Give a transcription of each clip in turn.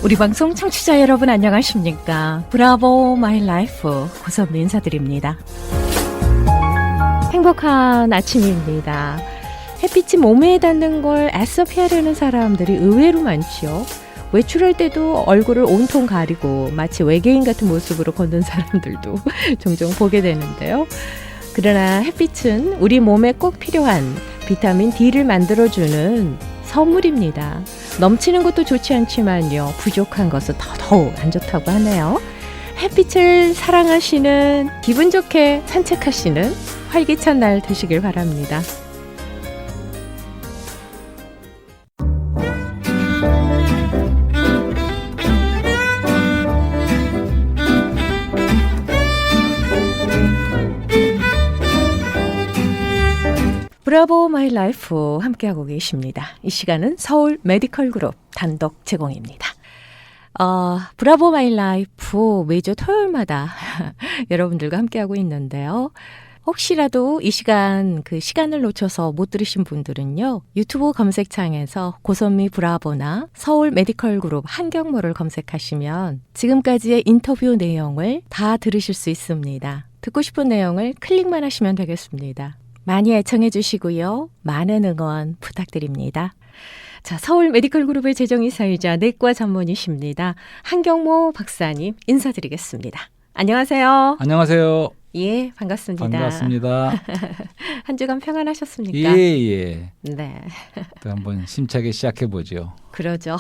우리 방송 청취자 여러분 안녕하십니까? 브라보 마이 라이프 고선미 인사드립니다. 행복한 아침입니다. 햇빛이 몸에 닿는 걸 애써 피하려는 사람들이 의외로 많지요. 외출할 때도 얼굴을 온통 가리고 마치 외계인 같은 모습으로 걷는 사람들도 종종 보게 되는데요. 그러나 햇빛은 우리 몸에 꼭 필요한 비타민 D를 만들어주는 선물입니다. 넘치는 것도 좋지 않지만요. 부족한 것은 더더욱 안 좋다고 하네요. 햇빛을 사랑하시는, 기분 좋게 산책하시는 활기찬 날 되시길 바랍니다. 브라보 마이 라이프 함께하고 계십니다. 이 시간은 서울 메디컬 그룹 단독 제공입니다. 브라보 마이 라이프 매주 토요일마다 여러분들과 함께하고 있는데요. 혹시라도 이 시간을 놓쳐서 못 들으신 분들은요. 유튜브 검색창에서 고선미 브라보나 서울 메디컬 그룹 한경모를 검색하시면 지금까지의 인터뷰 내용을 다 들으실 수 있습니다. 듣고 싶은 내용을 클릭만 하시면 되겠습니다. 많이 애청해 주시고요. 많은 응원 부탁드립니다. 자, 서울 메디컬 그룹의 재정이사이자 내과 전문의십니다. 한경모 박사님 인사드리겠습니다. 안녕하세요. 안녕하세요. 예, 반갑습니다. 반갑습니다. 한 주간 평안하셨습니까? 예. 네. 또 한번 심차게 시작해 보죠. 그러죠.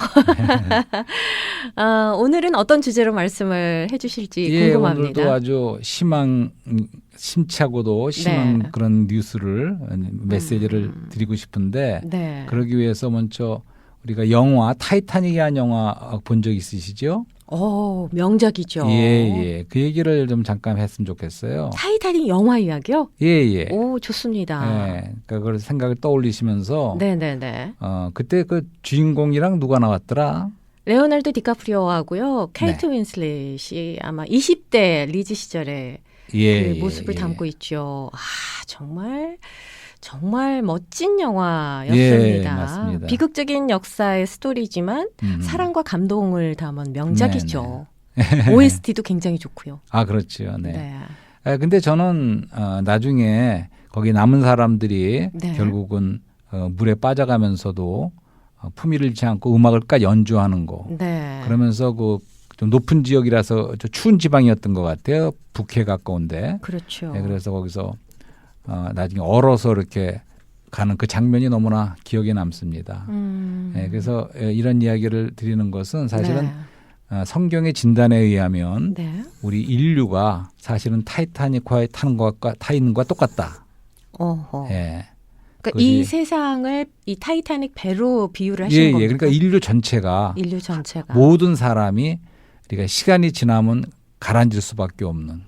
오늘은 어떤 주제로 말씀을 해주실지 궁금합니다. 오늘도 아주 심차고도 심한 네. 그런 뉴스를 메시지를 드리고 싶은데 네. 그러기 위해서 먼저 우리가 영화 타이타닉이라는 영화 본 적 있으시죠? 명작이죠. 예. 그 얘기를 좀 잠깐 했으면 좋겠어요. 타이타닉 영화 이야기요? 예. 오, 좋습니다. 예. 그러니까 그걸 생각을 떠올리시면서 네네네. 그때 그 주인공이랑 누가 나왔더라? 레오나르도 디카프리오하고요. 케이트 네. 윈슬렛이 아마 20대 리즈 시절에 그 모습을 담고 있죠. 정말 멋진 영화였습니다. 예, 맞습니다. 비극적인 역사의 스토리지만 사랑과 감동을 담은 명작이죠. 네네. OST도 굉장히 좋고요. 그렇죠. 네. 네. 근데 저는 나중에 거기 남은 사람들이 네. 결국은 물에 빠져가면서도 품위를 잃지 않고 음악을 끝까지 연주하는 거. 네. 그러면서 그 좀 높은 지역이라서 추운 지방이었던 것 같아요. 북해 가까운데. 그렇죠. 네, 그래서 거기서 나중에 얼어서 이렇게 가는 그 장면이 너무나 기억에 남습니다. 네, 그래서 이런 이야기를 드리는 것은 사실은 네. 성경의 진단에 의하면 네. 우리 인류가 사실은 타이타닉호에 타는 것과 타인과 똑같다. 어허. 예. 그러니까 이 세상을 이 타이타닉 배로 비유를 하시는 겁니까? 그러니까 인류 전체가 모든 사람이 우리가 시간이 지나면 가라앉을 수밖에 없는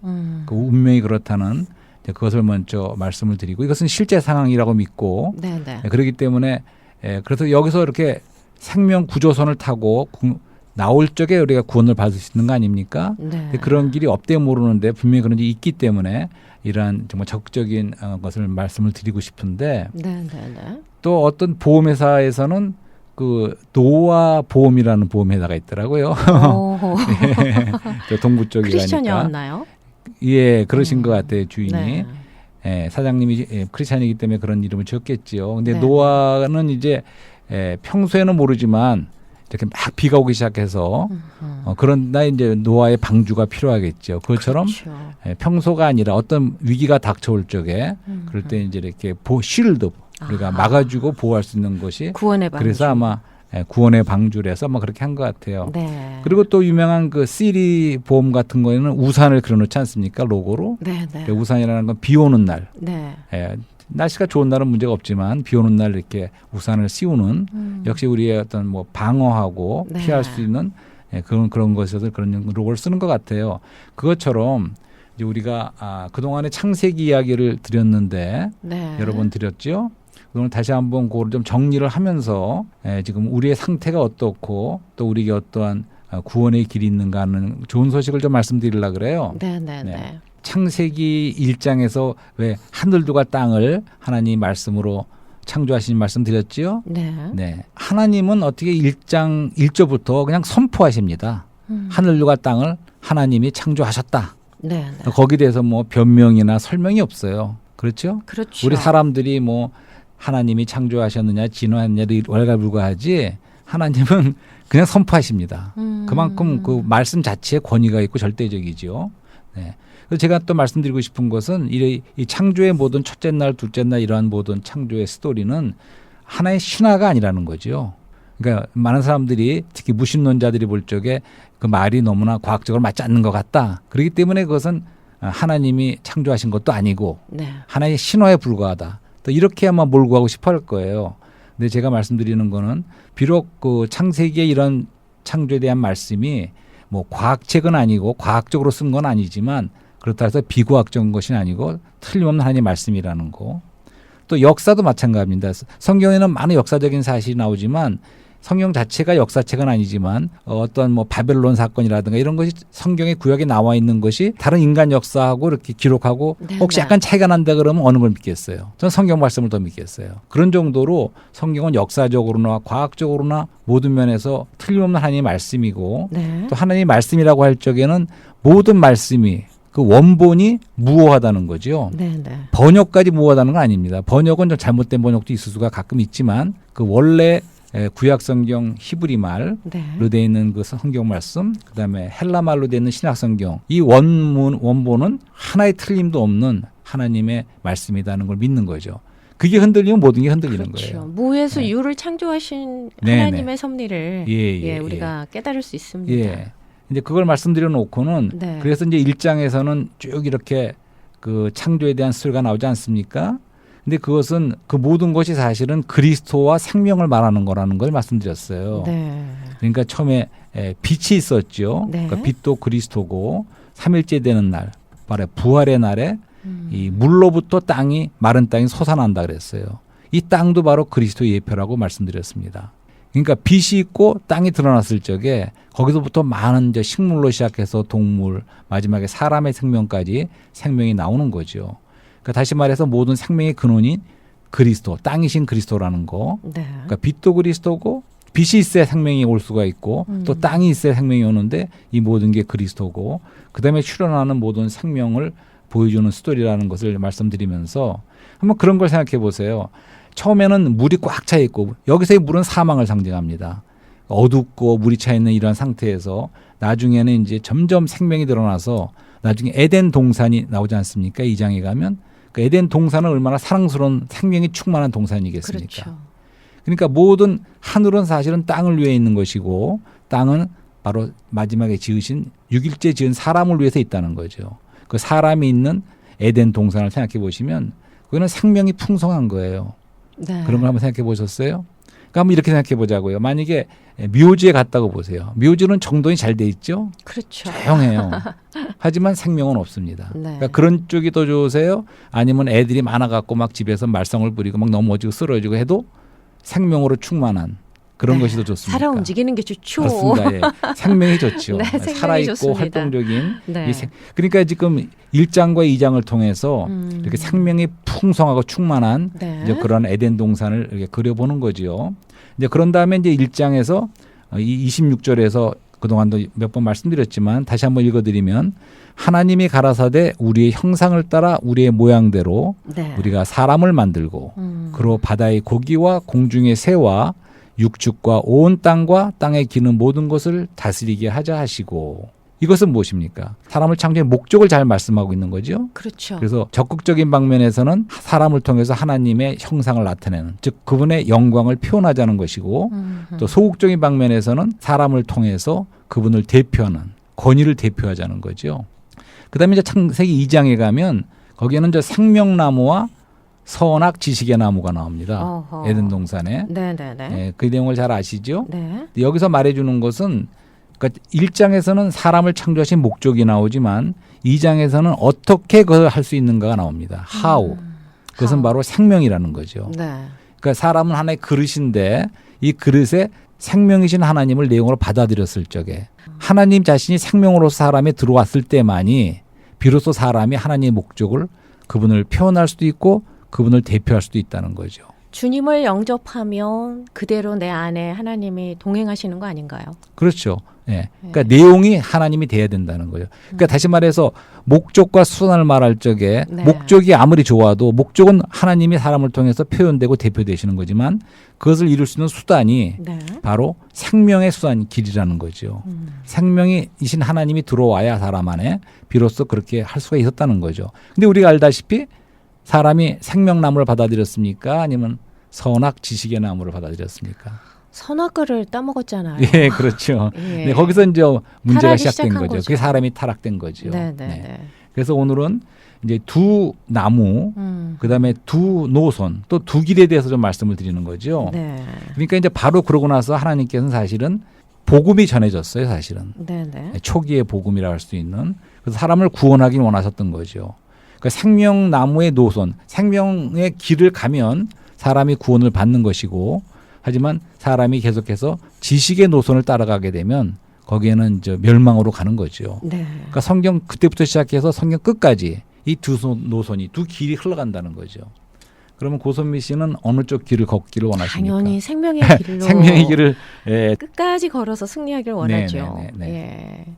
그 운명이 그렇다는 그것을 먼저 말씀을 드리고 이것은 실제 상황이라고 믿고 그렇기 때문에 그래서 여기서 이렇게 생명 구조선을 타고 나올 적에 우리가 구원을 받을 수 있는 거 아닙니까? 네. 그런 길이 없대 모르는데 분명히 그런 일이 있기 때문에 이러한 정말 적극적인 것을 말씀을 드리고 싶은데 또 어떤 보험회사에서는 그 노아 보험이라는 보험회사가 있더라고요. 네, 동부 쪽이라니까. 크리스천이었나요? 예, 그러신 것 같아요, 주인이. 네. 예, 사장님이 크리스천이기 때문에 그런 이름을 지었겠지요. 근데 노아는 이제 평소에는 모르지만 이렇게 막 비가 오기 시작해서 그런다 이제 노아의 방주가 필요하겠죠. 그것처럼 그렇죠. 평소가 아니라 어떤 위기가 닥쳐올 적에 그럴 때 이제 이렇게 쉴드 우리가 막아주고 보호할 수 있는 것이 구원의 방주. 그래서 아마 구원의 방주라서 아마 그렇게 한 것 같아요. 네. 그리고 또 유명한 그 시리 보험 같은 거에는 우산을 그려놓지 않습니까? 로고로. 네. 우산이라는 건 비 오는 날. 네. 날씨가 좋은 날은 문제가 없지만 비 오는 날 이렇게 우산을 씌우는 역시 우리의 어떤 뭐 방어하고 피할 수 있는 그런 것에서 그런 로고를 쓰는 것 같아요. 그것처럼 이제 우리가 그동안에 창세기 이야기를 드렸는데 여러 번 드렸죠. 오늘 다시 한번 그걸 좀 정리를 하면서 지금 우리의 상태가 어떻고 또 우리에게 어떠한 구원의 길이 있는가 하는 좋은 소식을 좀 말씀드리려고 그래요. 창세기 1장에서 왜 하늘들과 땅을 하나님 말씀으로 창조하신 말씀 드렸지요. 네. 네. 하나님은 어떻게 1장 1절부터 그냥 선포하십니다. 하늘과 땅을 하나님이 창조하셨다. 네. 네. 거기에 대해서 뭐 변명이나 설명이 없어요. 그렇죠? 그렇죠. 우리 사람들이 뭐 하나님이 창조하셨느냐 진화했느냐를 왈가불가하지 하나님은 그냥 선포하십니다. 그만큼 그 말씀 자체에 권위가 있고 절대적이죠. 네. 그래서 제가 또 말씀드리고 싶은 것은 이 창조의 모든 첫째 날, 둘째 날 이러한 모든 창조의 스토리는 하나의 신화가 아니라는 거죠. 그러니까 많은 사람들이 특히 무신론자들이 볼 적에 그 말이 너무나 과학적으로 맞지 않는 것 같다. 그렇기 때문에 그것은 하나님이 창조하신 것도 아니고 네. 하나의 신화에 불과하다. 또 이렇게야만 몰고 가고 싶어 할 거예요. 근데 제가 말씀드리는 거는 비록 그 창세기의 이런 창조에 대한 말씀이 뭐 과학책은 아니고 과학적으로 쓴 건 아니지만 그렇다 해서 비과학적인 것이 아니고 틀림없는 하나님의 말씀이라는 거. 또 역사도 마찬가지입니다. 성경에는 많은 역사적인 사실이 나오지만 성경 자체가 역사책은 아니지만 어떤 뭐 바벨론 사건이라든가 이런 것이 성경의 구역에 나와 있는 것이 다른 인간 역사하고 이렇게 기록하고 네, 혹시 네. 약간 차이가 난다 그러면 어느 걸 믿겠어요? 전 성경 말씀을 더 믿겠어요. 그런 정도로 성경은 역사적으로나 과학적으로나 모든 면에서 틀림없는 하나님의 말씀이고 네. 또 하나님의 말씀이라고 할 적에는 모든 말씀이 그 원본이 무오하다는 거죠. 네. 네. 번역까지 무오하다는 건 아닙니다. 번역은 좀 잘못된 번역도 있을 수가 가끔 있지만 그 원래 구약 성경 히브리 말로 네. 되어 있는 그 성경 말씀, 그다음에 헬라 말로 되어 있는 신약 성경, 이 원본은 하나의 틀림도 없는 하나님의 말씀이라는 걸 믿는 거죠. 그게 흔들리면 모든 게 흔들리는 그렇죠. 거예요. 무에서 네. 유를 창조하신 네, 하나님의 섭리를 예, 우리가 깨달을 수 있습니다. 예. 이제 그걸 말씀드려 놓고는 네. 그래서 이제 1장에서는 쭉 이렇게 그 창조에 대한 스토리가 나오지 않습니까? 근데 그것은 그 모든 것이 사실은 그리스도와 생명을 말하는 거라는 걸 말씀드렸어요. 네. 그러니까 처음에 빛이 있었죠. 네. 그러니까 빛도 그리스도고 3일째 되는 날, 바로 부활의 날에 이 물로부터 마른 땅이 솟아난다 그랬어요. 이 땅도 바로 그리스도의 예표라고 말씀드렸습니다. 그러니까 빛이 있고 땅이 드러났을 적에 거기서부터 많은 이제 식물로 시작해서 동물, 마지막에 사람의 생명까지 생명이 나오는 거죠. 그러니까 다시 말해서 모든 생명의 근원인 그리스도, 땅이신 그리스도라는 거. 네. 그러니까 빛도 그리스도고 빛이 있어야 생명이 올 수가 있고 또 땅이 있어야 생명이 오는데 이 모든 게 그리스도고 그다음에 출현하는 모든 생명을 보여주는 스토리라는 것을 말씀드리면서 한번 그런 걸 생각해 보세요. 처음에는 물이 꽉 차 있고 여기서의 물은 사망을 상징합니다. 어둡고 물이 차 있는 이런 상태에서 나중에는 이제 점점 생명이 드러나서 나중에 에덴 동산이 나오지 않습니까? 2장에 가면 그 에덴 동산은 얼마나 사랑스러운 생명이 충만한 동산이겠습니까? 그렇죠. 그러니까 모든 하늘은 사실은 땅을 위해 있는 것이고 땅은 바로 마지막에 지으신 6일째 지은 사람을 위해서 있다는 거죠. 그 사람이 있는 에덴 동산을 생각해 보시면 그거는 생명이 풍성한 거예요. 네. 그런 걸 한번 생각해 보셨어요? 그러니까 한번 이렇게 생각해 보자고요. 만약에 묘지에 갔다고 보세요. 묘지는 정돈이 잘 돼 있죠. 그렇죠. 조용해요. 하지만 생명은 없습니다. 네. 그러니까 그런 쪽이 더 좋으세요? 아니면 애들이 많아갖고 막 집에서 말썽을 부리고 막 넘어지고 쓰러지고 해도 생명으로 충만한 그런 것이 더 좋습니다. 살아 움직이는 게 좋죠. 그렇습니다. 예. 생명이 좋죠. 네, 생명이 살아있고 좋습니다. 활동적인. 네. 그러니까 지금 1장과 2장을 통해서 이렇게 생명이 풍성하고 충만한 네. 이제 그런 에덴 동산을 이렇게 그려보는 거죠. 이제 그런 다음에 이제 1장에서 이 26절에서 그동안도 몇 번 말씀드렸지만 다시 한번 읽어드리면 하나님이 가라사대 우리의 형상을 따라 우리의 모양대로 네. 우리가 사람을 만들고 그로 바다의 고기와 공중의 새와 육축과 온 땅과 땅에 기는 모든 것을 다스리게 하자 하시고 이것은 무엇입니까? 사람을 창조의 목적을 잘 말씀하고 있는 거죠. 그렇죠. 그래서 적극적인 방면에서는 사람을 통해서 하나님의 형상을 나타내는 즉 그분의 영광을 표현하자는 것이고 또 소극적인 방면에서는 사람을 통해서 그분을 대표하는 권위를 대표하자는 거죠. 그다음에 이제 창세기 2장에 가면 거기에는 저 생명나무와 선악 지식의 나무가 나옵니다. 어허. 에덴 동산에. 네네네. 네, 그 내용을 잘 아시죠? 네. 여기서 말해주는 것은 그러니까 1장에서는 사람을 창조하신 목적이 나오지만 2장에서는 어떻게 그걸 할 수 있는가가 나옵니다. How. 그것은 How. 바로 생명이라는 거죠. 네. 그러니까 사람은 하나의 그릇인데 이 그릇에 생명이신 하나님을 내용으로 받아들였을 적에 하나님 자신이 생명으로서 사람에 들어왔을 때만이 비로소 사람이 하나님의 목적을 그분을 표현할 수도 있고 그분을 대표할 수도 있다는 거죠. 주님을 영접하면 그대로 내 안에 하나님이 동행하시는 거 아닌가요? 그렇죠. 예. 그러니까 내용이 하나님이 돼야 된다는 거예요. 그러니까 다시 말해서 목적과 수단을 말할 적에 네. 목적이 아무리 좋아도 목적은 하나님이 사람을 통해서 표현되고 대표되시는 거지만 그것을 이룰 수 있는 수단이 네. 바로 생명의 수단 길이라는 거죠. 생명이신 하나님이 들어와야 사람 안에 비로소 그렇게 할 수가 있었다는 거죠. 근데 우리가 알다시피 사람이 생명나무를 받아들였습니까? 아니면 선악 지식의 나무를 받아들였습니까? 선악과를 따먹었잖아요. 예, 그렇죠. 예. 네, 거기서 이제 문제가 타락이 시작된 시작한 거죠. 거죠. 그게 사람이 타락된 거죠. 네, 네, 네. 네. 그래서 오늘은 이제 두 나무, 그다음에 두 노선, 또 두 길에 대해서 좀 말씀을 드리는 거죠. 네. 그러니까 이제 바로 그러고 나서 하나님께서는 사실은 복음이 전해졌어요, 사실은. 네, 네. 초기의 복음이라 할 수 있는. 그래서 사람을 구원하기 원하셨던 거죠. 그러니까 생명나무의 노선, 생명의 길을 가면 사람이 구원을 받는 것이고, 하지만 사람이 계속해서 지식의 노선을 따라가게 되면 거기에는 이제 멸망으로 가는 거죠. 네. 그러니까 성경 그때부터 시작해서 성경 끝까지 이 두 노선이 두 길이 흘러간다는 거죠. 그러면 고선미 씨는 어느 쪽 길을 걷기를 원하십니까? 당연히 생명의 길로 생명의 길을 예, 끝까지 걸어서 승리하기를 원하죠. 네, 네, 네, 예.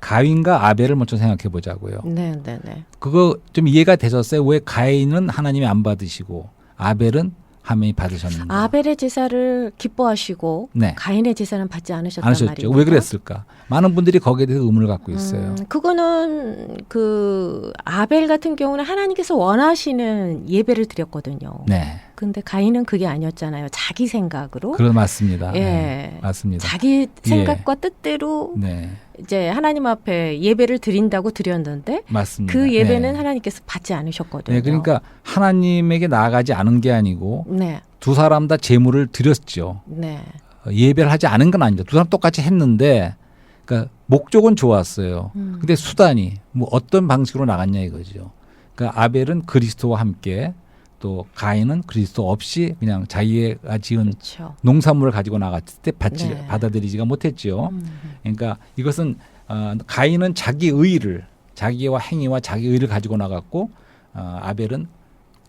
가인과 아벨을 먼저 생각해 보자고요. 네, 네, 네. 그거 좀 이해가 되셨어요? 왜 가인은 하나님이 안 받으시고 아벨은 하나님이 받으셨는가? 아벨의 제사를 기뻐하시고 네. 가인의 제사는 받지 않으셨단 안 하셨죠. 말입니다. 왜 그랬을까? 많은 분들이 거기에 대해서 의문을 갖고 있어요. 그거는 그 아벨 같은 경우는 하나님께서 원하시는 예배를 드렸거든요. 네, 근데 가인은 그게 아니었잖아요. 자기 생각으로. 그건 맞습니다. 예. 네, 맞습니다. 자기 생각과 뜻대로 네, 이제 하나님 앞에 예배를 드린다고 드렸는데 맞습니다. 그 예배는 네. 하나님께서 받지 않으셨거든요. 네, 그러니까 하나님에게 나아가지 않은 게 아니고 네, 두 사람 다 제물을 드렸죠. 네, 예배를 하지 않은 건 아니다. 두 사람 똑같이 했는데, 그러니까 목적은 좋았어요. 근데 수단이 뭐 어떤 방식으로 나갔냐 이거죠. 그러니까 아벨은 그리스도와 함께 또 가인은 그리스도 없이 그냥 자기가 지은 그렇죠. 농산물을 가지고 나갔을 때 네. 받아들이지가 못했죠. 그러니까 이것은 가인은 자기 의를 자기와 행위와 자기 의를 가지고 나갔고 아벨은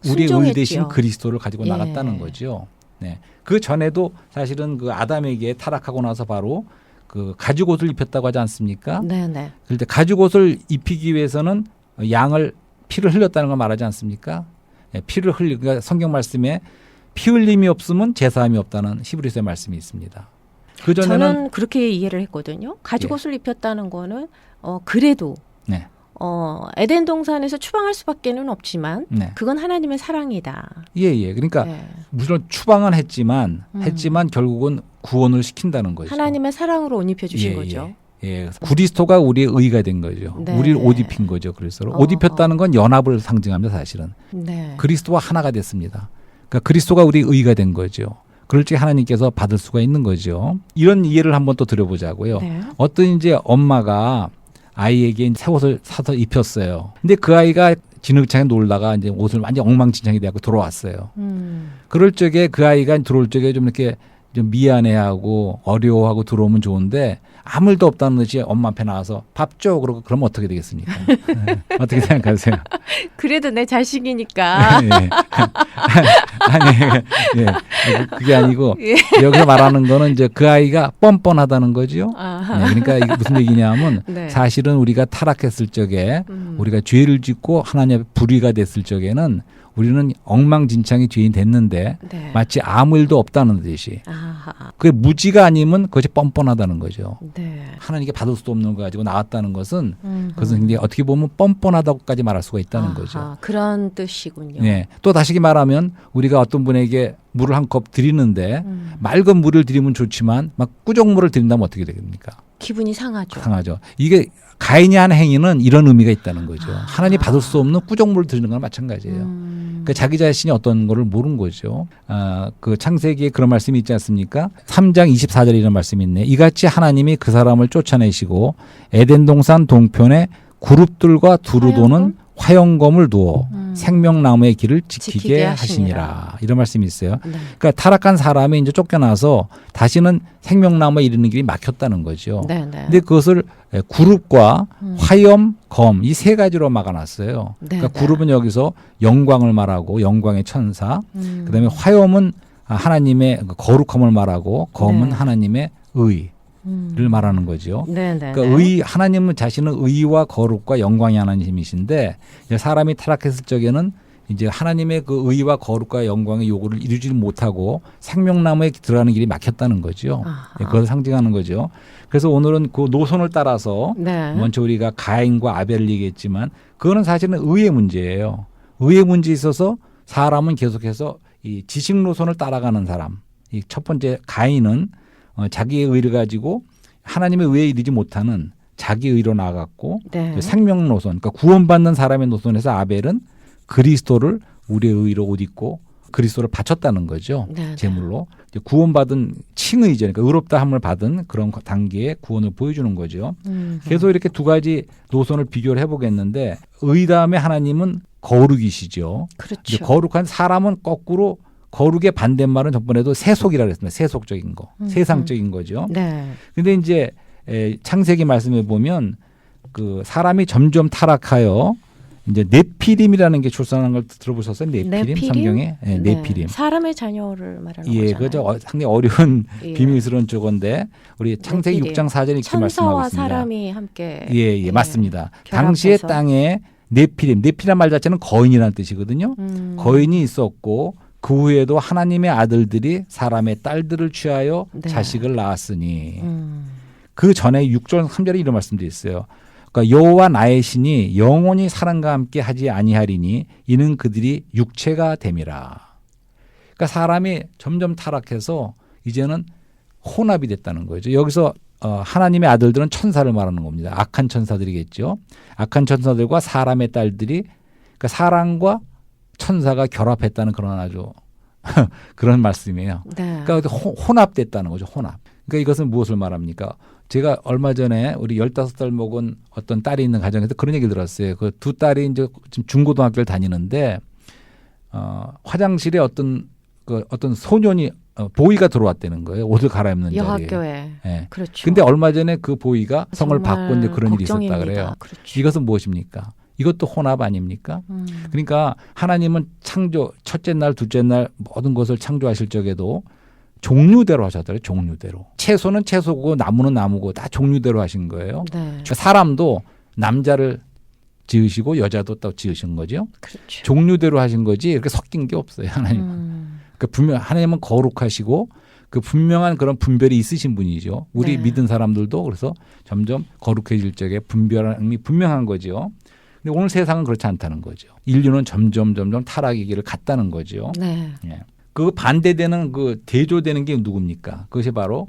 우리 의 순종했지요. 대신 그리스도를 가지고 예. 나갔다는 거죠. 네. 그 전에도 사실은 그 아담에게 타락하고 나서 바로 그 가죽옷을 입혔다고 하지 않습니까? 네, 네. 그럴 때 가죽옷을 입히기 위해서는 양을 피를 흘렸다는 걸 말하지 않습니까? 예, 피를 흘리 그러니까 성경 말씀에 피 흘림이 없으면 제사함이 없다는 히브리서의 말씀이 있습니다. 그 전에는 저는 그렇게 이해를 했거든요. 가죽옷을 입혔다는 거는 그래도 네. 에덴 동산에서 추방할 수밖에는 없지만 네. 그건 하나님의 사랑이다. 예. 그러니까 네. 물론 추방은 했지만 결국은 구원을 시킨다는 거죠. 하나님의 사랑으로 옷 입혀 주신 예, 거죠. 예. 그리스도가 우리의 의가 된 거죠. 네. 우리를 옷 입힌 거죠. 그래서 옷 입혔다는 건 연합을 상징합니다. 사실은. 네. 그리스도와 하나가 됐습니다. 그러니까 그리스도가 우리 의가 된 거죠. 그럴 때 하나님께서 받을 수가 있는 거죠. 이런 이해를 한번 또 드려보자고요. 네. 어떤 이제 엄마가 아이에게 새 옷을 사서 입혔어요. 근데 그 아이가 진흙창에 놀다가 이제 옷을 완전 엉망진창이 돼갖고 돌아왔어요. 그럴 적에 그 아이가 들어올 적에 좀 이렇게 좀 미안해하고 어려워하고 들어오면 좋은데 아무 일도 없다는 듯이 엄마 앞에 나와서 밥 줘 그러고 그러면 어떻게 되겠습니까? 어떻게 생각하세요? 그래도 내 자식이니까. 예. 아니, 예. 그게 아니고 예. 여기서 말하는 거는 이제 그 아이가 뻔뻔하다는 거죠. 아하. 네, 그러니까 이게 무슨 얘기냐면 네. 사실은 우리가 타락했을 적에 우리가 죄를 짓고 하나님 앞에 불의가 됐을 적에는 우리는 엉망진창이 죄인 됐는데 네. 마치 아무 일도 없다는 듯이 아하. 그게 무지가 아니면 그것이 뻔뻔하다는 거죠. 네. 하나님께 받을 수도 없는 거 가지고 나왔다는 것은 그것은 굉장히 어떻게 보면 뻔뻔하다고까지 말할 수가 있다는 아하, 거죠. 그런 뜻이군요. 네. 또 다시 말하면 우리가 어떤 분에게 물을 한 컵 드리는데 맑은 물을 드리면 좋지만 막 꾸정물을 드린다면 어떻게 되겠습니까? 기분이 상하죠. 상하죠. 이게 가인이 한 행위는 이런 의미가 있다는 거죠. 하나님이 받을 수 없는 꾸정물을 드리는 거랑 마찬가지예요. 그러니까 자기 자신이 어떤 거를 모르는 거죠. 그 창세기에 그런 말씀이 있지 않습니까? 3장 24절에 이런 말씀이 있네. 이같이 하나님이 그 사람을 쫓아내시고 에덴 동산 동편에 그룹들과 두루 도는 화영검을 두어 생명나무의 길을 지키게 지키게 하시니라. 이런 말씀이 있어요. 네. 그러니까 타락한 사람이 이제 쫓겨나서 다시는 생명나무에 이르는 길이 막혔다는 거죠. 네, 네. 근데 그것을 구룹과 화염, 검 이 세 가지로 막아놨어요. 네, 그러니까 네. 구룹은 여기서 영광을 말하고 영광의 천사, 그다음에 화염은 하나님의 거룩함을 말하고 검은 네. 하나님의 의를 말하는 거죠. 네, 네. 그러니까 하나님은 자신은 의와 거룩과 영광의 하나님이신데 사람이 타락했을 적에는 이제 하나님의 그 의와 거룩과 영광의 요구를 이루지 못하고 생명나무에 들어가는 길이 막혔다는 거죠. 그것을 상징하는 거죠. 그래서 오늘은 그 노선을 따라서 네. 먼저 우리가 가인과 아벨을 얘기했지만 그거는 사실은 의의 문제예요. 의의 문제에 있어서 사람은 계속해서 이 지식 노선을 따라가는 사람. 이 첫 번째 가인은 자기의 의를 가지고 하나님의 의에 이르지 못하는 자기 의로 나아갔고 네. 생명 노선, 그러니까 구원받는 사람의 노선에서 아벨은 그리스도를 우리의 의로 옷 입고 그리스도를 바쳤다는 거죠. 네. 제물로 구원받은 칭의죠. 그러니까 의롭다함을 받은 그런 단계의 구원을 보여주는 거죠. 계속 이렇게 두 가지 노선을 비교를 해보겠는데 의 다음에 하나님은 거룩이시죠. 그렇죠. 거룩한 사람은 거꾸로 거룩의 반대말은 저번에도 세속이라고 했습니다. 세속적인 거, 세상적인 거죠. 네. 근데 이제 창세기 말씀에 보면 그 사람이 점점 타락하여 이제 네피림이라는 게 출산한 걸 들어보셨어요? 네피림? 성경에 네. 네피림. 사람의 자녀를 말하는 예, 거잖아요. 그죠. 상당히 어려운 예. 비밀스러운 쪽인데 우리 창세기 네피림. 6장 4절에 이렇게 말씀하고 천사와 있습니다. 사람이 함께 예, 맞습니다. 결합해서. 당시의 땅에 네피란 말 자체는 거인이라는 뜻이거든요. 거인이 있었고 그 후에도 하나님의 아들들이 사람의 딸들을 취하여 네. 자식을 낳았으니 그 전에 6절 3절에 이런 말씀도 있어요. 그러니까 여호와 나의 신이 영원히 사람과 함께 하지 아니하리니 이는 그들이 육체가 됨이라. 그러니까 사람이 점점 타락해서 이제는 혼합이 됐다는 거죠. 여기서 하나님의 아들들은 천사를 말하는 겁니다. 악한 천사들이겠죠. 악한 천사들과 사람의 딸들이 그러니까 사람과 천사가 결합했다는 그런 아주 그런 말씀이에요. 네. 그러니까 혼합됐다는 거죠. 혼합. 그러니까 이것은 무엇을 말합니까? 제가 얼마 전에 우리 15살 먹은 어떤 딸이 있는 가정에서 그런 얘기를 들었어요. 그 두 딸이 이제 지금 중고등학교를 다니는데 화장실에 어떤 소년이 보이가 들어왔다는 거예요. 옷을 갈아입는 자리에. 여학교에. 네. 그렇죠. 근데 얼마 전에 그 보이가 성을 정말 받고 이제 그런 일이 있었다 걱정입니다. 그래요. 그렇죠. 이것은 무엇입니까? 이것도 혼합 아닙니까? 그러니까 하나님은 첫째 날, 둘째 날 모든 것을 창조하실 적에도 종류대로 하셨더라고요. 종류대로. 채소는 채소고 나무는 나무고 다 종류대로 하신 거예요. 네. 사람도 남자를 지으시고 여자도 또 지으신 거죠. 그렇죠. 종류대로 하신 거지 이렇게 섞인 게 없어요. 하나님은. 그러니까 분명 하나님은 거룩하시고 그 분명한 그런 분별이 있으신 분이죠. 우리 네. 믿은 사람들도 그래서 점점 거룩해질 적에 분별함이 분명한 거죠. 근데 오늘 세상은 그렇지 않다는 거죠. 인류는 점점 타락의 길을 갔다는 거죠. 네. 예. 그 반대되는 그 대조되는 게 누굽니까? 그것이 바로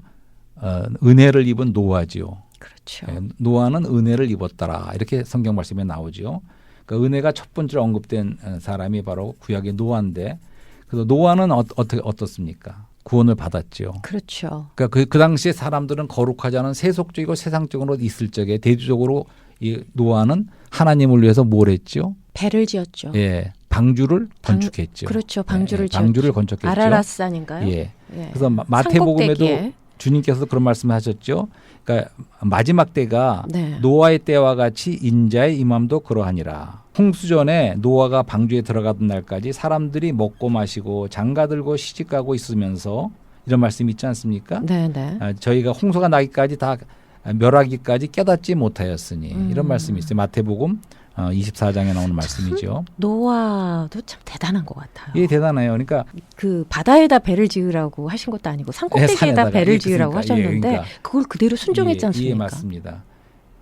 은혜를 입은 노아지요. 그렇죠. 예, 노아는 은혜를 입었더라. 이렇게 성경 말씀에 나오죠. 그러니까 은혜가 첫 번째로 언급된 사람이 바로 구약의 노아인데, 그래서 노아는 어떻습니까? 구원을 받았죠. 그렇죠. 그러니까 그 당시에 사람들은 거룩하지 않은 세속적이고 세상적으로 있을 적에 대조적으로 이 노아는 하나님을 위해서 뭘 했죠? 배를 지었죠. 예, 방주를 건축했죠. 그렇죠. 방주를 예, 방주를 지었죠. 건축했죠. 아라라산인가요? 예. 예. 그래서 마태복음에도 산꼭대기에. 주님께서도 그런 말씀을 하셨죠. 그러니까 마지막 때가 네. 노아의 때와 같이 인자의 임함도 그러하니라. 홍수전에 노아가 방주에 들어가던 날까지 사람들이 먹고 마시고 장가들고 시집가고 있으면서 이런 말씀이 있지 않습니까? 네, 네. 저희가 홍수가 나기까지 다 멸하기까지 깨닫지 못하였으니 이런 말씀이 있어요. 마태복음 24장에 나오는 말씀이죠. 노아도 참 대단한 것 같아요. 예, 대단해요. 그러니까 그 바다에다 배를 지으라고 하신 것도 아니고 산꼭대기에다 산에다가. 배를 예, 지으라고 그러니까. 하셨는데 예, 그러니까. 그걸 그대로 순종했지 않습니까? 예, 맞습니다.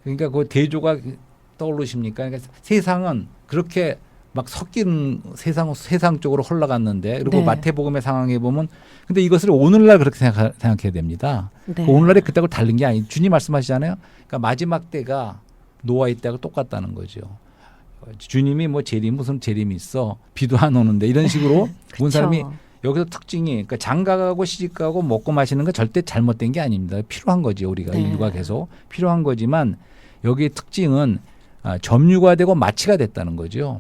그러니까 그 대조가 떠오르십니까? 그러니까 세상은 그렇게 막 섞이는 세상 쪽으로 흘러갔는데 그리고 네. 마태복음의 상황에 보면 근데 이것을 오늘날 그렇게 생각해야 됩니다. 네. 오늘날에 그때하고 다른 게 아니. 주님 말씀하시잖아요. 그러니까 마지막 때가 노아의 때하고 똑같다는 거죠. 주님이 뭐 무슨 재림이 있어 비도 안 오는데 이런 식으로 본 사람이 여기서 특징이 그러니까 장가가고 시집가고 먹고 마시는 건 절대 잘못된 게 아닙니다. 필요한 거지 우리가 네. 인류가 계속 필요한 거지만 여기의 특징은 점유가 되고 마취가 됐다는 거죠.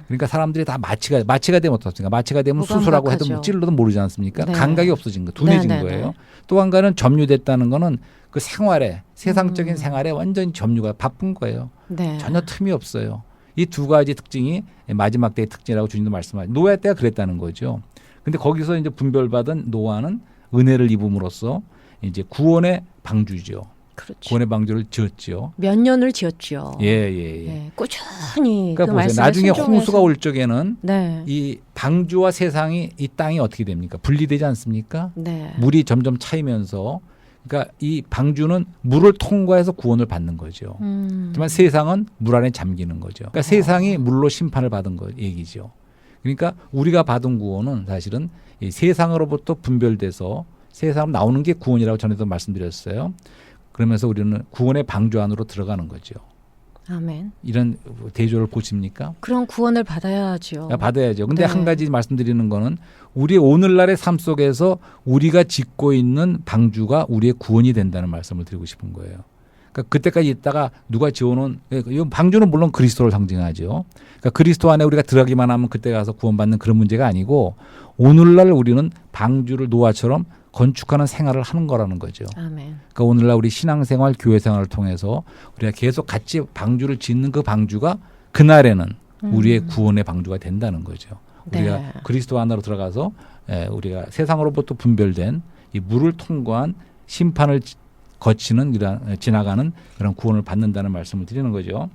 그러니까 사람들이 다 마취가 되면 어떻습니까? 마취가 되면 수술하고 해도 뭐 찔러도 모르지 않습니까? 네. 감각이 없어진 거, 둔해진 네, 네, 거예요. 네. 또 한 가지는 점유됐다는 거는 그 생활에 세상적인 생활에 완전히 점유가 바쁜 거예요. 네. 전혀 틈이 없어요. 이 두 가지 특징이 마지막 때의 특징이라고 주님도 말씀하셨죠. 노아 때가 그랬다는 거죠. 근데 거기서 이제 분별받은 노아는 은혜를 입음으로써 이제 구원의 방주죠. 그렇죠. 구원의 방주를 지었죠. 몇 년을 지었죠. 예. 네, 꾸준히 그러니까 그 보세요. 말씀을 나중에 순종해서. 홍수가 올 적에는 네. 이 방주와 세상이 이 땅이 어떻게 됩니까? 분리되지 않습니까? 네. 물이 점점 차이면서 그러니까 이 방주는 물을 통과해서 구원을 받는 거죠. 하지만 세상은 물 안에 잠기는 거죠. 그러니까 세상이 물로 심판을 받은 거 얘기죠. 그러니까 우리가 받은 구원은 사실은 이 세상으로부터 분별돼서 세상으로 나오는 게 구원이라고 전에도 말씀드렸어요. 그러면서 우리는 구원의 방주 안으로 들어가는 거죠. 아멘. 이런 대조를 보십니까? 그런 구원을 받아야죠. 받아야죠. 근데 네. 한 가지 말씀드리는 거는 우리의 오늘날의 삶 속에서 우리가 짓고 있는 방주가 우리의 구원이 된다는 말씀을 드리고 싶은 거예요. 그러니까 그때까지 있다가 누가 지어놓은 이 방주는 물론 그리스도를 상징하죠. 그러니까 그리스도 안에 우리가 들어가기만 하면 그때 가서 구원받는 그런 문제가 아니고 오늘날 우리는 방주를 노아처럼 건축하는 생활을 하는 거라는 거죠. 아멘. 그러니까 오늘날 우리 신앙생활, 교회생활을 통해서 우리가 계속 같이 방주를 짓는 그 방주가 그날에는 우리의 구원의 방주가 된다는 거죠. 우리가 네. 그리스도 안으로 들어가서 우리가 세상으로부터 분별된 이 물을 통과한 심판을 거치는 지나가는 그런 구원을 받는다는 말씀을 드리는 거죠.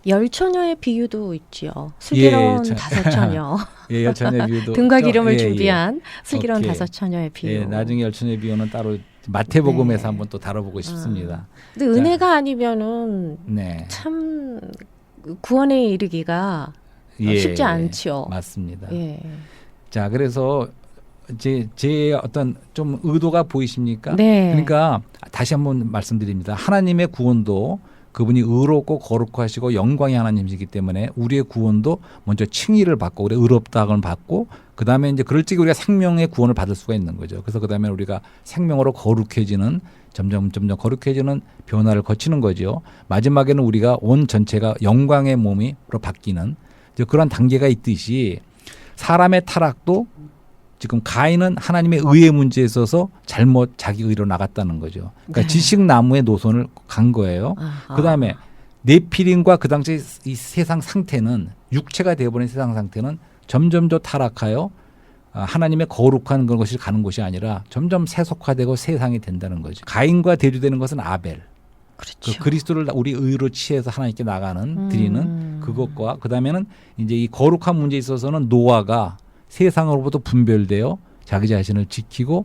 열처녀의 비유도 있지요. 슬기로운 예, 다섯 처녀. 예, 열처녀의 비유도 금과 기름을 예, 준비한 슬기로운 오케이. 다섯 처녀의 비유. 예, 나중에 열처녀의 비유는 따로 마태복음에서 네. 한번 또 다뤄보고 싶습니다. 근데 은혜가 아니면은 네, 참 구원에 이르기가 쉽지 않죠. 맞습니다. 예. 자, 그래서 제 어떤 좀 의도가 보이십니까? 네. 그러니까 다시 한번 말씀드립니다. 하나님의 구원도 그분이 의롭고 거룩하시고 영광의 하나님이시기 때문에 우리의 구원도 먼저 칭의를 받고 우리 의롭다함을 받고 그다음에 이제 그럴 적에 우리가 생명의 구원을 받을 수가 있는 거죠. 그래서 그다음에 우리가 생명으로 거룩해지는 점점 거룩해지는 변화를 거치는 거죠. 마지막에는 우리가 온 전체가 영광의 몸으로 바뀌는 그런 단계가 있듯이 사람의 타락도 지금 가인은 하나님의 의의 문제에 있어서 잘못 자기 의로 나갔다는 거죠. 그러니까 네. 지식나무의 노선을 간 거예요. 그다음에 네피림과 그 당시 이 세상 상태는 육체가 되어버린 세상 상태는 점점 더 타락하여 하나님의 거룩한 그런 것이 가는 곳이 아니라 점점 세속화되고 세상이 된다는 거죠. 가인과 대조되는 것은 아벨. 그렇죠. 그 그리스도를 우리 의로 취해서 하나님께 나가는 드리는 그것과 그다음에는 이제 이 거룩한 문제에 있어서는 노아가 세상으로부터 분별되어 자기 자신을 지키고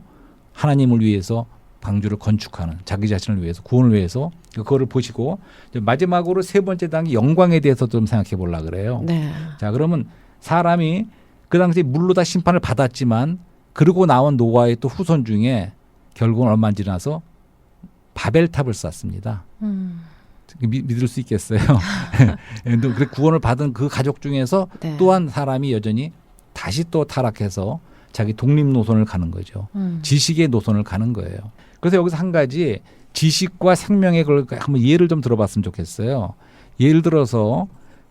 하나님을 위해서 방주를 건축하는 자기 자신을 위해서 구원을 위해서 그거를 보시고 마지막으로 세 번째 단계 영광에 대해서 좀 생각해 보려고 그래요. 네. 자, 그러면 사람이 그 당시 물로 다 심판을 받았지만 그러고 나온 노아의 또 후손 중에 결국은 얼마 안 지나서 바벨탑을 쌓습니다. 믿을 수 있겠어요? 그 구원을 받은 그 가족 중에서 네. 또한 사람이 여전히 다시 또 타락해서 자기 독립 노선을 가는 거죠. 지식의 노선을 가는 거예요. 그래서 여기서 한 가지 지식과 생명의 걸 한번 예를 좀 들어봤으면 좋겠어요. 예를 들어서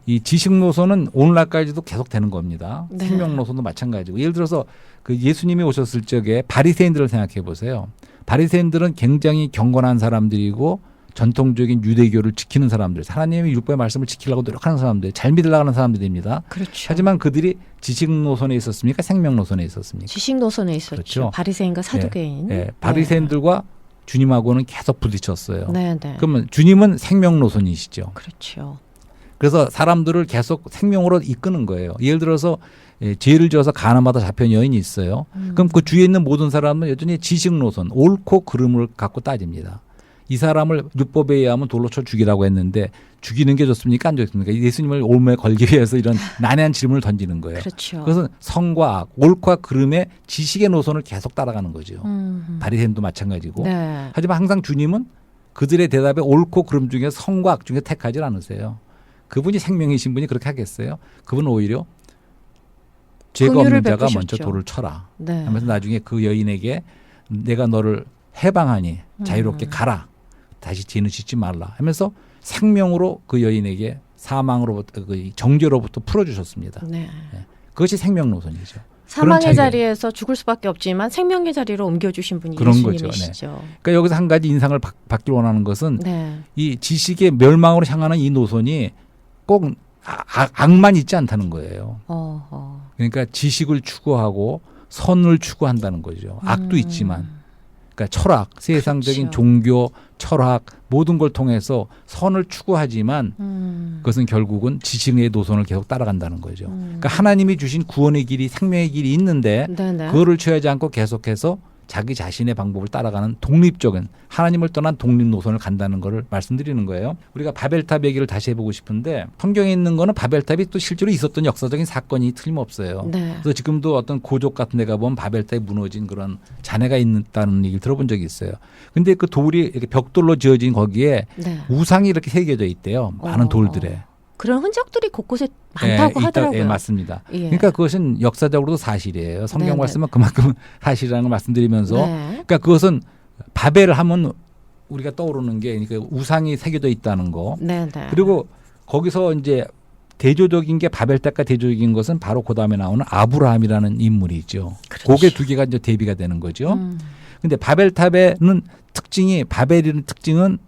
이 지식 노선은 오늘날까지도 계속 되는 겁니다. 네. 생명 노선도 마찬가지고. 예를 들어서 그 예수님이 오셨을 적에 바리새인들을 생각해 보세요. 바리새인들은 굉장히 경건한 사람들이고 전통적인 유대교를 지키는 사람들, 하나님의 율법의 말씀을 지키려고 노력하는 사람들, 잘 믿으려고 하는 사람들입니다. 그렇죠. 하지만 그들이 지식 노선에 있었습니까? 생명 노선에 있었습니까? 지식 노선에 있었죠. 그렇죠. 바리새인과 사두개인. 예, 바리새인들과 주님하고는 계속 부딪혔어요. 네, 네. 그러면 주님은 생명 노선이시죠. 그렇죠. 그래서 사람들을 계속 생명으로 이끄는 거예요. 예를 들어서 죄를 지어서 가늠하다 잡힌 여인이 있어요. 그럼 그 주위에 있는 모든 사람은 여전히 지식 노선, 옳고 그름을 갖고 따집니다. 이 사람을 율법에 의하면 돌로 쳐 죽이라고 했는데 죽이는 게 좋습니까? 안 좋습니까? 예수님을 올무에 걸기 위해서 이런 난해한 질문을 던지는 거예요. 그렇죠. 그것은 성과 악, 옳과 그름의 지식의 노선을 계속 따라가는 거죠. 바리새인도 마찬가지고. 네. 하지만 항상 주님은 그들의 대답에 옳고 그름 중에 성과 악 중에 택하지 않으세요. 그분이 생명이신 분이 그렇게 하겠어요? 그분은 오히려 죄가 긍휼을 없는 자가 베푸셨죠. 먼저 돌을 쳐라. 네. 하면서 나중에 그 여인에게 내가 너를 해방하니 자유롭게 가라. 다시 죄는 짓지 말라 하면서 생명으로 그 여인에게 사망으로부터 정죄로부터 풀어주셨습니다. 네. 그것이 생명노선이죠. 사망의 자리에서 죽을 수밖에 없지만 생명의 자리로 옮겨주신 분이 그런 예수님이시죠. 거죠. 그러니까 여기서 한 가지 인상을 받길 원하는 것은 네. 이 지식의 멸망으로 향하는 이 노선이 꼭 악만 있지 않다는 거예요. 그러니까 지식을 추구하고 선을 추구한다는 거죠. 악도 있지만. 그러니까 철학, 세상적인 그렇죠. 종교, 철학 모든 걸 통해서 선을 추구하지만 그것은 결국은 지식의 노선을 계속 따라간다는 거죠. 그러니까 하나님이 주신 구원의 길이 생명의 길이 있는데 네네. 그거를 취하지 않고 계속해서 자기 자신의 방법을 따라가는 독립적인 하나님을 떠난 독립 노선을 간다는 것을 말씀드리는 거예요. 우리가 바벨탑 얘기를 다시 해보고 싶은데 성경에 있는 거는 바벨탑이 또 실제로 있었던 역사적인 사건이 틀림없어요. 네. 그래서 지금도 어떤 고족 같은 데가 보면 바벨탑이 무너진 그런 잔해가 있다는 얘기를 들어본 적이 있어요. 근데 그 돌이 이렇게 벽돌로 지어진 거기에 네. 우상이 이렇게 새겨져 있대요. 많은 돌들에. 그런 흔적들이 곳곳에 많다고 하더라고요. 예, 맞습니다. 예. 그러니까 그것은 역사적으로도 사실이에요. 성경 네네. 말씀은 그만큼 사실이라는 걸 말씀드리면서 네. 그러니까 그것은 바벨을 하면 우리가 떠오르는 게 그러니까 우상이 새겨져 있다는 거. 네네. 그리고 거기서 이제 대조적인 게 바벨탑과 대조적인 것은 바로 그 다음에 나오는 아브라함이라는 인물이죠. 그렇죠. 그게 두 개가 이제 대비가 되는 거죠. 근데 바벨탑에는 특징이 바벨이라는 특징은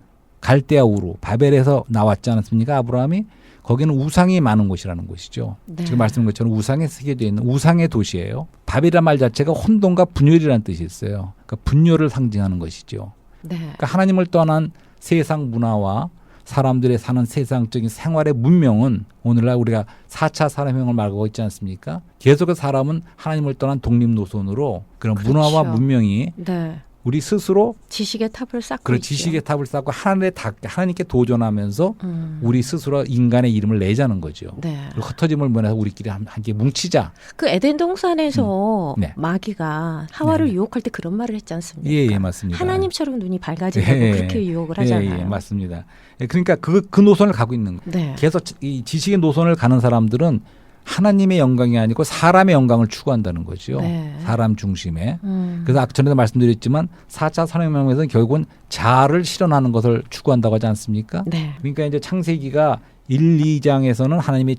갈대아 우루 바벨에서 나왔지 않았습니까? 아브라함이 거기는 우상이 많은 곳이라는 곳이죠. 네. 지금 말씀한 것처럼 우상에 새겨져 있는 우상의 도시예요. 바벨이라는 말 자체가 혼돈과 분열이라는 뜻이 있어요. 그러니까 분열을 상징하는 것이죠. 네. 그러니까 하나님을 떠난 세상 문화와 사람들의 사는 세상적인 생활의 문명은 오늘날 우리가 4차 산업혁명을 말하고 있지 않습니까? 계속해서 사람은 하나님을 떠난 독립 노선으로 그런 그렇죠. 문화와 문명이 네. 우리 스스로 지식의 탑을 쌓고 그런 있죠. 지식의 탑을 쌓고 하나님께 도전하면서 우리 스스로 인간의 이름을 내자는 거죠. 네. 그리고 흩어짐을 면해서 우리끼리 함께 뭉치자. 그 에덴 동산에서 네. 마귀가 하와를 네. 유혹할 때 그런 말을 했지 않습니까? 예, 맞습니다. 하나님처럼 눈이 밝아지라고 예, 그렇게 유혹을 하잖아요. 예, 맞습니다. 예, 그러니까 그 노선을 가고 있는 거예요. 네. 계속 이 지식의 노선을 가는 사람들은 하나님의 영광이 아니고 사람의 영광을 추구한다는 거죠. 네. 사람 중심에. 그래서 아까 전에도 말씀드렸지만 4차 산업혁명에서는 결국은 자아를 실현하는 것을 추구한다고 하지 않습니까? 네. 그러니까 이제 창세기가 1, 2장에서는 하나님이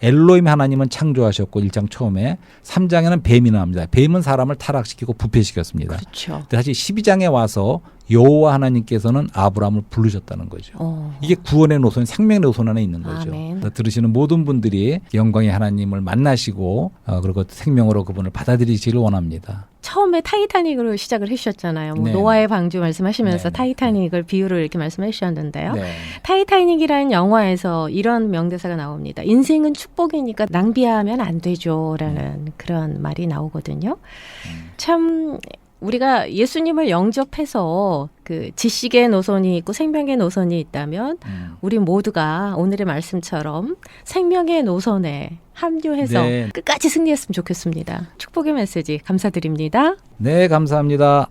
엘로힘 하나님은 창조하셨고 1장 처음에 3장에는 뱀이 나옵니다. 뱀은 사람을 타락시키고 부패시켰습니다. 그렇죠. 다시 12장에 와서 여호와 하나님께서는 아브라함을 부르셨다는 거죠. 이게 구원의 노선, 생명의 노선 안에 있는 거죠. 아멘. 들으시는 모든 분들이 영광의 하나님을 만나시고 그리고 생명으로 그분을 받아들이시길 원합니다. 처음에 타이타닉으로 시작을 해주셨잖아요. 뭐 네. 노아의 방주 말씀하시면서 네. 타이타닉을 비유를 이렇게 말씀해 주셨는데요. 네. 타이타닉이라는 영화에서 이런 명대사가 나옵니다. 인생은 축복이니까 낭비하면 안 되죠라는 그런 말이 나오거든요. 참 우리가 예수님을 영접해서 그 지식의 노선이 있고 생명의 노선이 있다면 우리 모두가 오늘의 말씀처럼 생명의 노선에 합류해서 네. 끝까지 승리했으면 좋겠습니다. 축복의 메시지 감사드립니다. 네, 감사합니다.